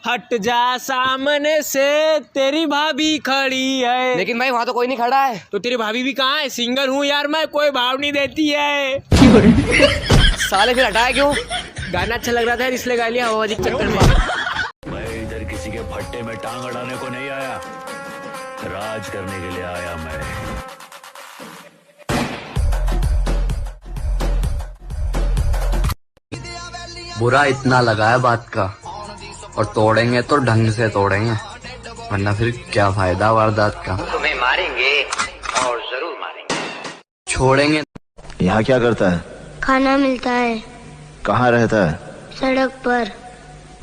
हट जा सामने से, तेरी भाभी खड़ी है। लेकिन भाई वहाँ तो कोई नहीं खड़ा है। तो तेरी भाभी भी कहाँ है? सिंगल हूँ यार मैं, कोई भाव नहीं देती है। साले फिर हटाया क्यों? गाना अच्छा लग रहा था इसलिए गा लिया हवाजी के चक्कर में। मैं इधर किसी के भट्टे में टांग अड़ाने को नहीं आया, राज करने के लिए आया मैं। बुरा इतना लगा है बात का, और तोड़ेंगे तो ढंग से तोड़ेंगे, वरना फिर क्या फायदा वारदात का। तुम्हें मारेंगे और जरूर मारेंगे। छोड़ेंगे। यहाँ क्या करता है? खाना मिलता है। कहाँ रहता है? सड़क पर।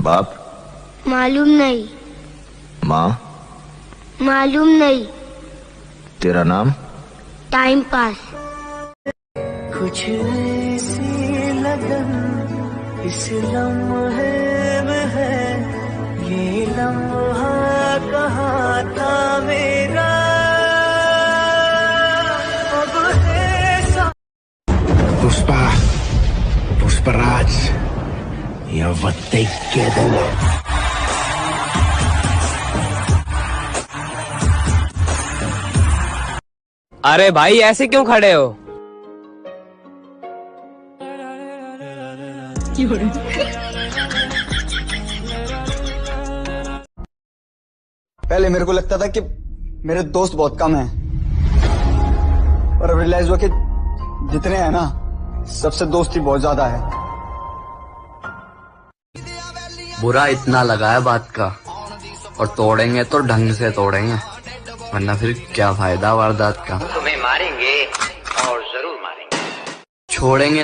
बाप? मालूम नहीं। माँ? मालूम नहीं। तेरा नाम? Time pass. कुछ ऐसी लगन इस लम्हे में है, ये लम्हा कहाँ था मेरा, अब है पुष्पा, पुष्पराज, यावत्ते केदल। अरे भाई ऐसे क्यों खड़े हो? पहले मेरे को लगता था कि मेरे दोस्त बहुत कम हैं, और अब रियलाइज हुआ कि जितने हैं ना, सबसे दोस्ती बहुत ज्यादा है। बुरा इतना लगा है बात का, और तोड़ेंगे तो ढंग से तोड़ेंगे, वरना फिर क्या फायदा वारदात का। तुम्हें मारेंगे और जरूर मारेंगे। छोड़ेंगे।